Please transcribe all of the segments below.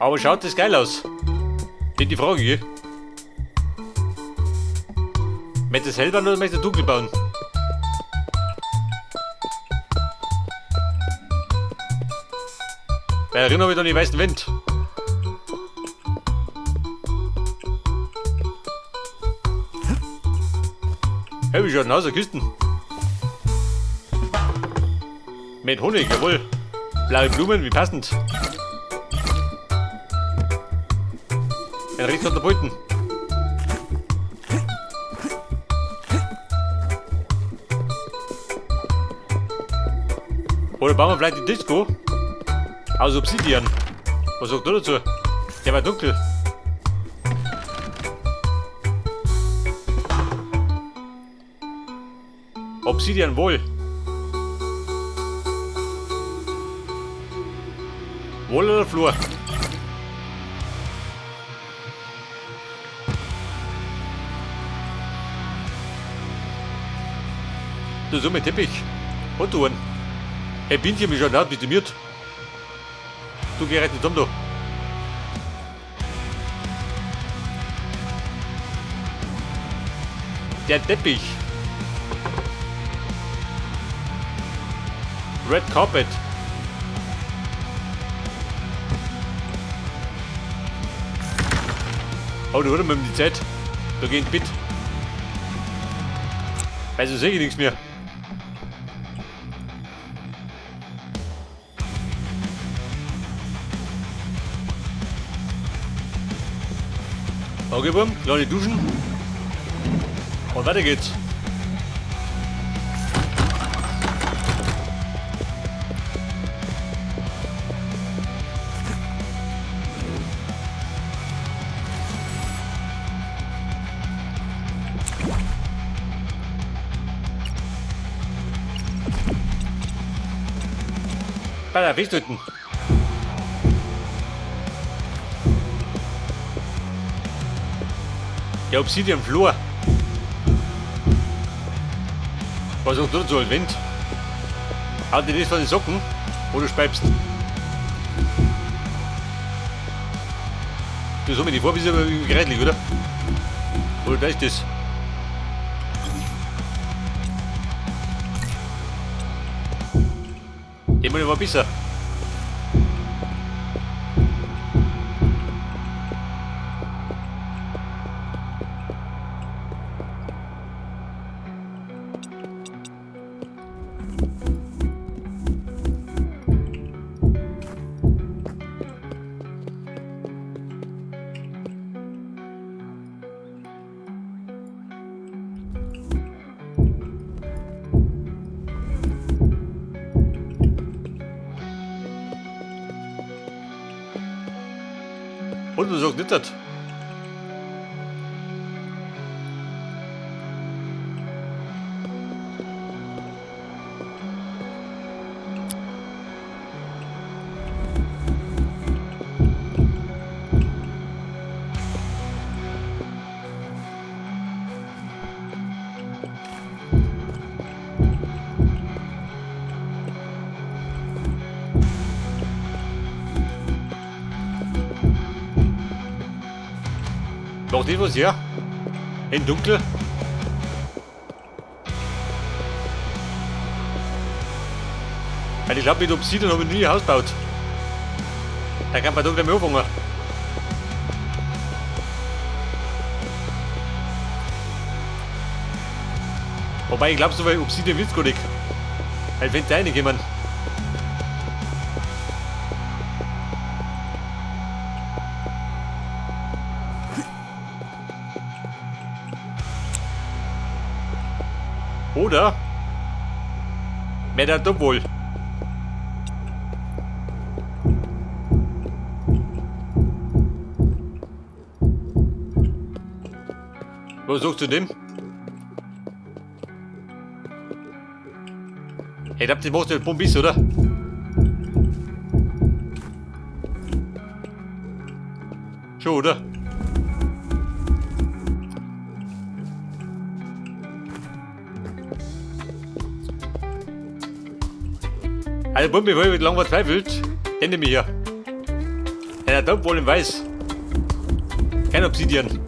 Aber schaut das geil aus? Geht die Frage, gell? Möchtest du hell bauen oder möchtest du dunkel bauen? Bei Erinnerung habe ich dann die weißen Wände. Hey, wie schaut denn aus, der Kisten? Mit Honig, jawohl. Blaue Blumen, wie passend. Ein richtig Katapulten. Oder bauen wir vielleicht die Disco aus Obsidian. Was sagt du dazu? Der war dunkel. Obsidian wohl. Wohl oder Flur? Du so mit Teppich. Und du? Hey Bienchen, wie schaut das? Bist du miert? Du geh rein, Tom, du. Der Teppich. Red Carpet. Oh, du hörst mir die Zeit. Da geht ein Bit. Also sehe ich nichts mehr. Okay, Bumm, kleine Duschen. Und weiter geht's. Bei der Fischtöten. Der Obsidian Flur. Was auch dort so ein Wind? Halt dir das von den Socken, wo du speibst. Du so mit die Vorbisse gerätlich, oder? Oder da ist das? Immer noch mal besser. Und du sagst nicht das. Macht die was her? In Dunkel? Weil ich glaube, mit Obsidian habe ich nie ein Haus gebaut. Da kann man dunkel mehr anfangen. Wobei ich glaube, so weil Obsidian wird es gar nicht. Weil wenn da reinkommen. Oder? Wer da doch wohl? Was sagst du dem? Ich glaub, das macht ja Bombis, oder? Schon, oder? Also, Bombe, weil ich lang verzweifelt, den nehme ich hier. Ein Atomwohl in Weiß. Kein Obsidian.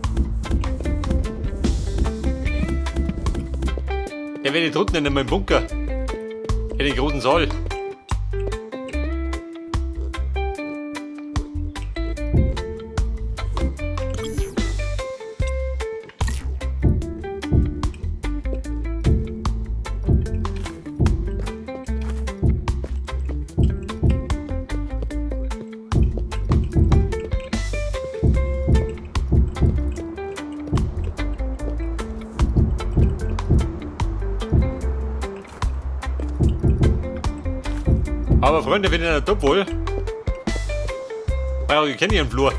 Der werde drunten in meinem Bunker. In den großen Saal. Aber Freunde, wenn ihr in der Top wohl, weil ihr kennt ihren Flur.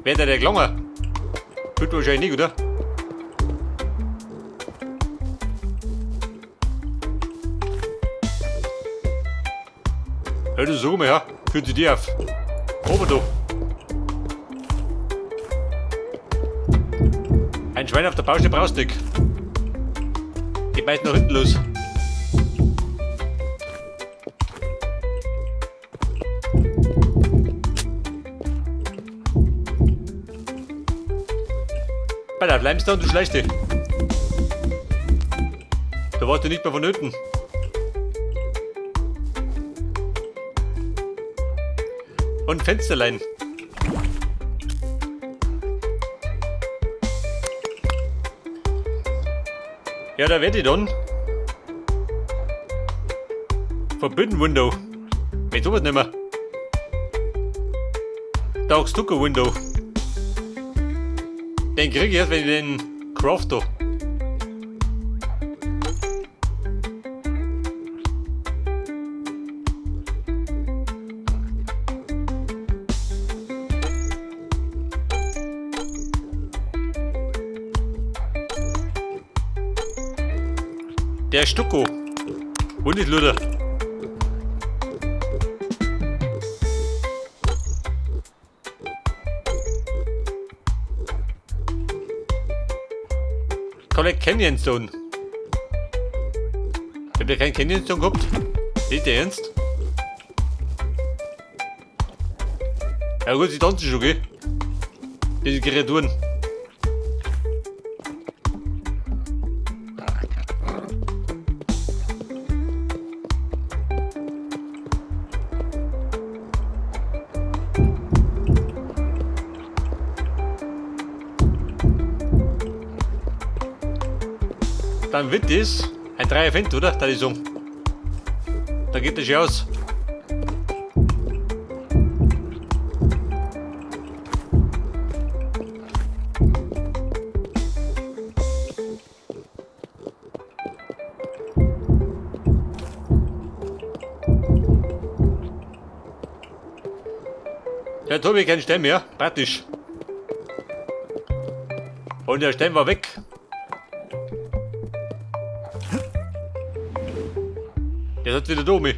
Wer der Glonger? Tut wahrscheinlich nicht, oder? Hör du so mal, ja? Führt sie dir auf. Oben da. Ein Schwein auf der Baustelle brauchst du nicht. Geht meist nach hinten los. Da bleibst du und du schleichst dich. Da warst du nicht mehr vonnöten. Und Fensterlein. Ja, da werde ich dann. Verbinden Window. Mit sowas nicht mehr. Dark Stucco Window. Den krieg ich erst, wenn ich den crafte. Der Stucco. Und nicht Luder. Collect Canyon Stone. Habt ihr keinen Canyon Stone gehabt? Nicht der Ernst? Ja gut, sie tanzen schon, gell? Diese Kreaturen. Dann wird das ein 3er Fendt, oder? Da ist um. Da geht das schon aus. Ja, da habe ich keinen Stein mehr, praktisch. Und der Stein war weg. Der hat wieder da mit.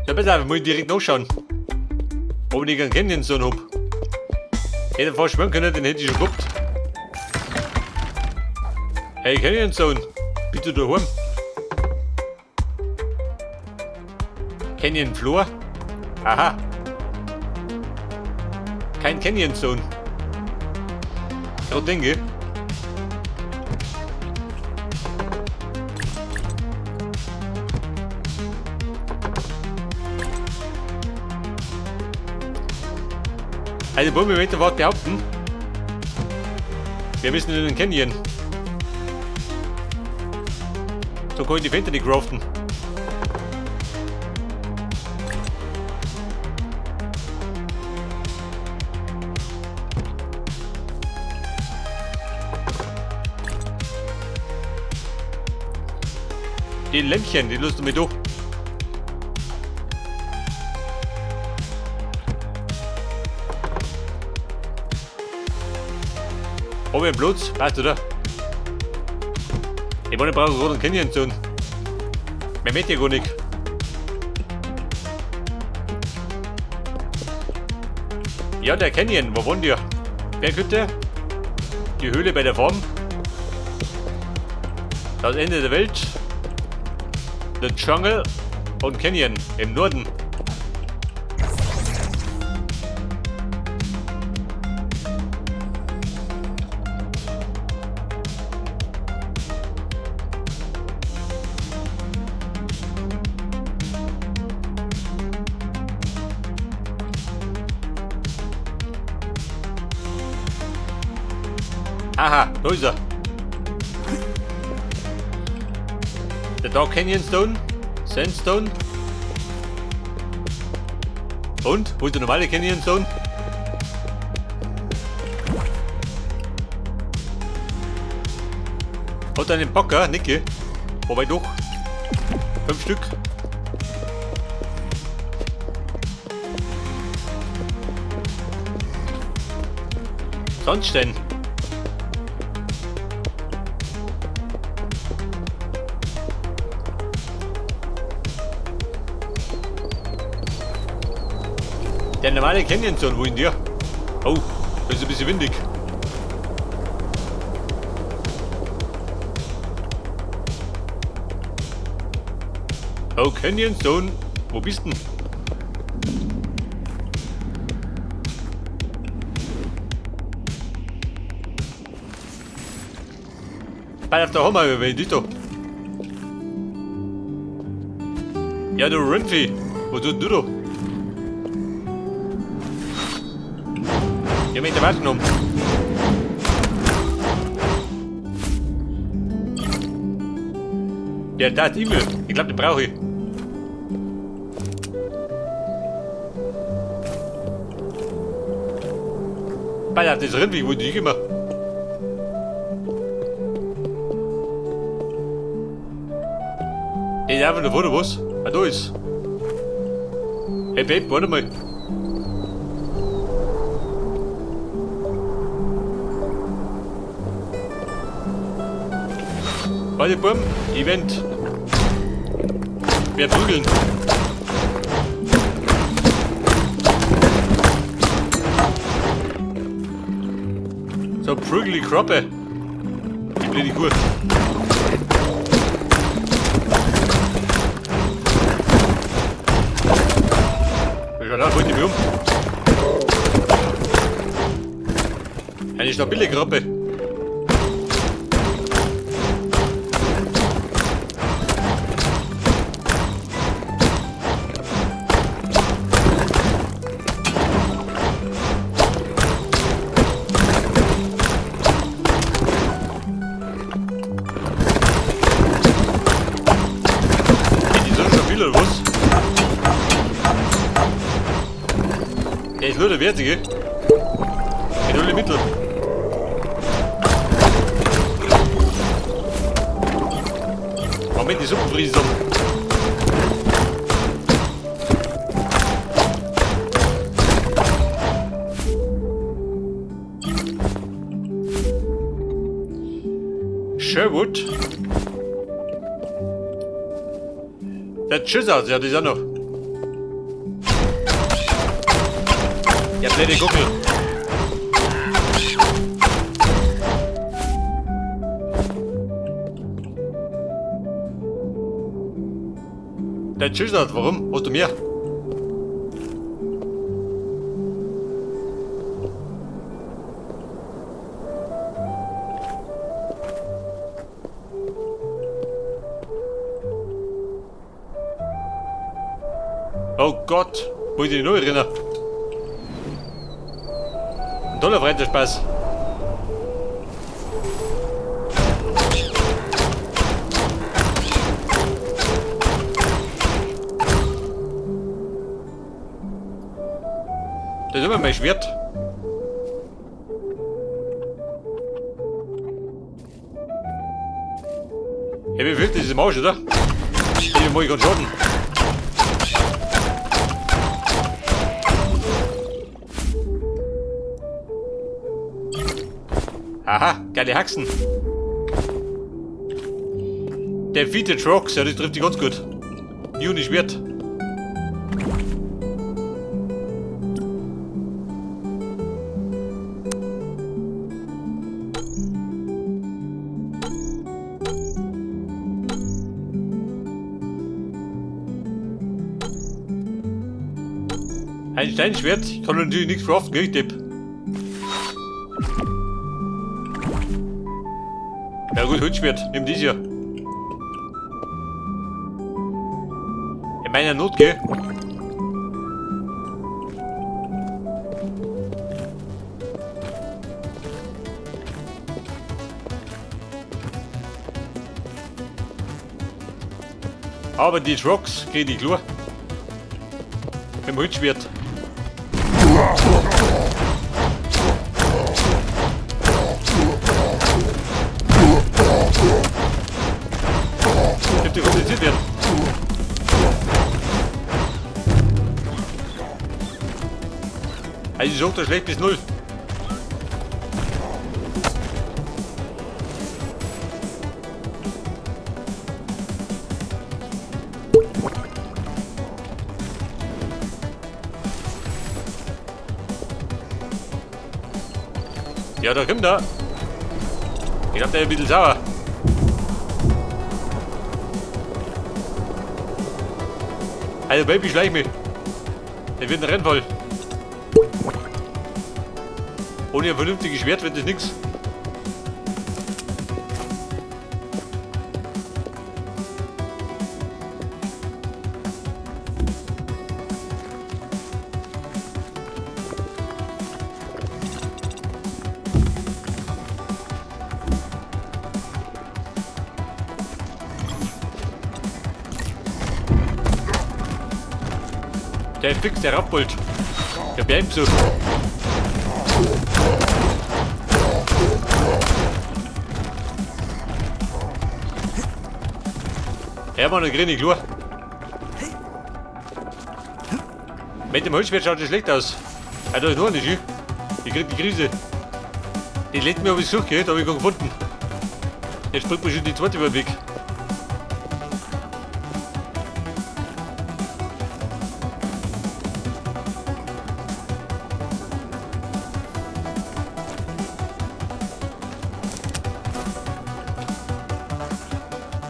Ja, pass auf, ich muss direkt nachschauen. Ob ich einen Canyon Stone hab. Hätte fast schwören können, den hätte ich schon gehabt. Hey, Canyon Stone, bitte daheim. Canyon Floor? Aha. Kein Canyon Stone. So denke. Also wollen wir weiter was behaupten? Wir müssen in den Canyon. So kann ich die Fenster nicht craften. Die Lämpchen, die löst du mir durch. Oben im Platz, passt oder? Ich meine, ich brauche gerade einen Canyon Stone. Mehr möchte ich gar nicht. Ja, der Canyon, wo wohnt ihr? Berghütte? Die Höhle bei der Farm? Das Ende der Welt. The Jungle und Canyon im Norden. Aha, da ist er. Der Dark Canyon Stone, Sandstone. Und? Wo ist der normale Canyon Stone? Hat einen Bocker, Nicke. Wobei doch. 5 Stück. Sonst denn? Der normale Canyon Stone, wo in dir? Oh, das ist ein bisschen windig. Oh, Canyon Stone, wo bist du denn? Bald auf der Hammer, wen ist da? Ja, du Rundvieh, wo tust du da? Ich hab mich da wahrgenommen. Der tat E-Mail. Ich glaube, den brauche ich. Bald auf das Rindvieh, wo die immer. Der ist einfach davor, oder was? Ah, da ist. Hey Babe, warte mal. Warte, Bum, Event. Wir prügeln. So, prügel die Kroppe. Die blöde Kur. Schau da, holt die mir um. Eine stabile Kroppe. Oder was? Der ist nur der Wertige. Mit alle Mittel. Moment, die Suppenfriese zusammen. Sherwood. Der Tschüsser, ja, das ist ja noch. Ja, blöde Guckel. Der Tschüsser, warum? Hast du mehr? Oh Gott, wo ist die neue Renner? Ein toller Freitagsspaß. Das ist immer mein Schwert. Ja, wie viel das ist im Arsch, oder? Ich muss ganz schaden. Aha, geile Haxen. Der Vintage Rocks, ja, das trifft die ganz gut. Juni Schwert. Ein Steinschwert kann natürlich nichts craften, gell, Depp? Ja gut, Holzschwert, nimm dies ja. In meiner Not, gell? Aber die Trucks krieg ich klar. Mit dem Holzschwert. Könnte kompliziert werden. Also ist auch der schlecht bis 0. Ja, da kommt er. Ich glaub, der ist ein bisschen sauer. Also Baby, schleich mich. Der wird ein Rennfall. Ohne ein vernünftiges Schwert wird das nix. Der ist fix, der Raubbold. Der bleibt so. Er war noch grün, klar. Mit dem Holzschwert schaut das schlecht aus. Ah, da ist noch eine Schiff. Ich krieg die Krise. Die letzte Mal habe ich gesucht, gell? Da habe ich ihn gefunden. Jetzt springt mir schon die zweite über den Weg.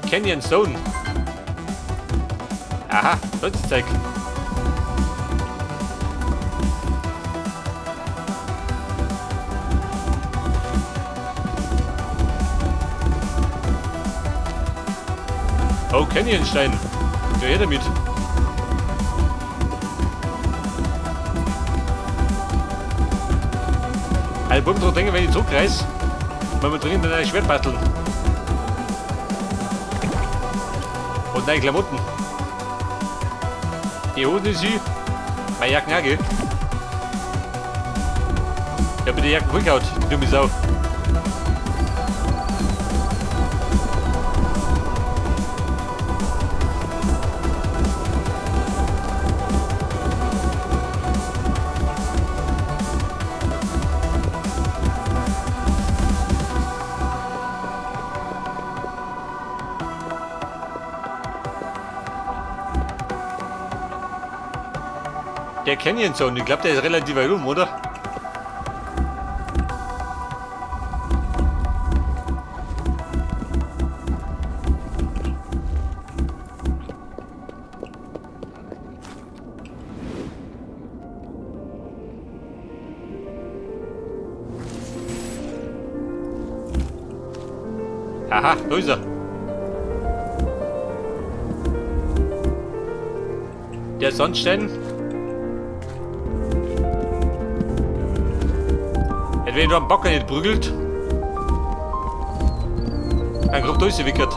Canyon Stone. Aha, das ist Zeug. Oh, Canyonstein. So her damit. Ein Punkt dran denken, wenn ich zurückreiß, wenn wir drin ein Schwert basteln. Und neue Klamotten. Die Hosen ist sie. Meine Jacken auch, gell? Ich hab mir die Jacken rückgehaut, die dumme Sau. Der Canyon Zone, ich glaube, der ist relativ weit um, oder? Aha, da ist er. Der Sandstein. Wenn du am Backer nicht prügelt, dann kommt alles wickert.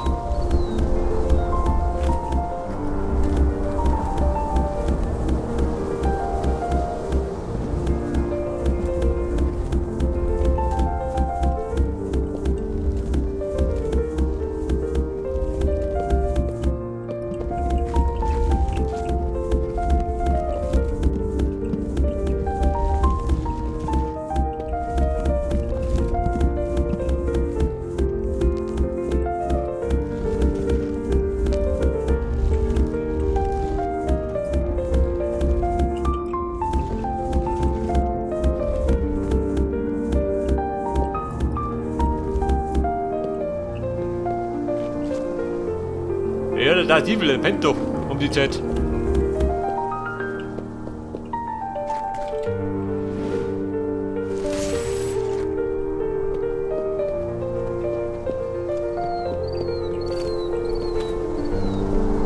Ja, da ist Evil, pennt doch um die Zeit.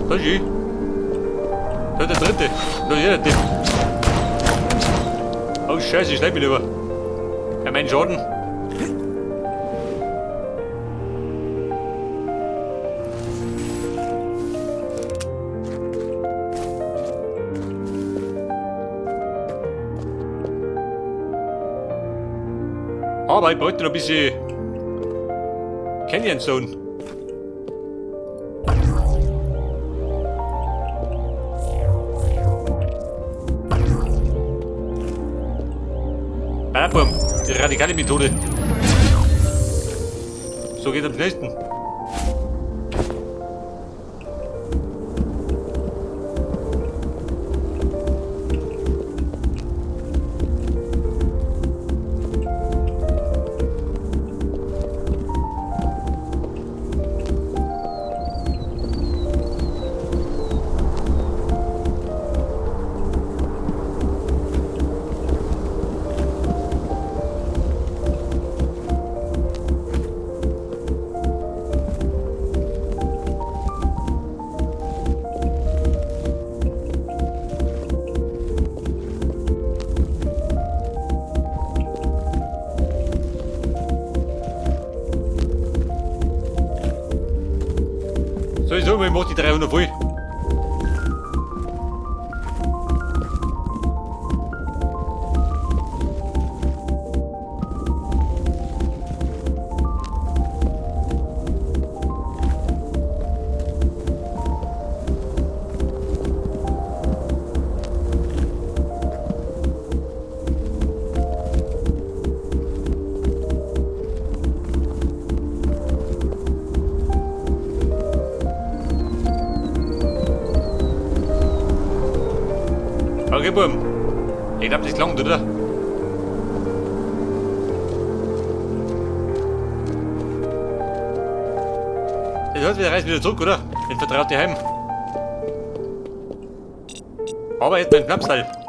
Da ist ich. Da ist der dritte. Da ist jeder Tipp. Oh Scheiße, ich schneid mich lieber. Ja, mein Schaden. Aber ich bräuchte noch ein bisschen Canyon Zone. Badabum, die radikale Methode. So geht am schnellsten. Sowieso, ich mach die 300 voll. Okay, Boom. Ich glaub, das gelangt, oder? Das heißt, wir reisen wieder zurück, oder? In vertraute Heim. Aber jetzt mein Schnapsal.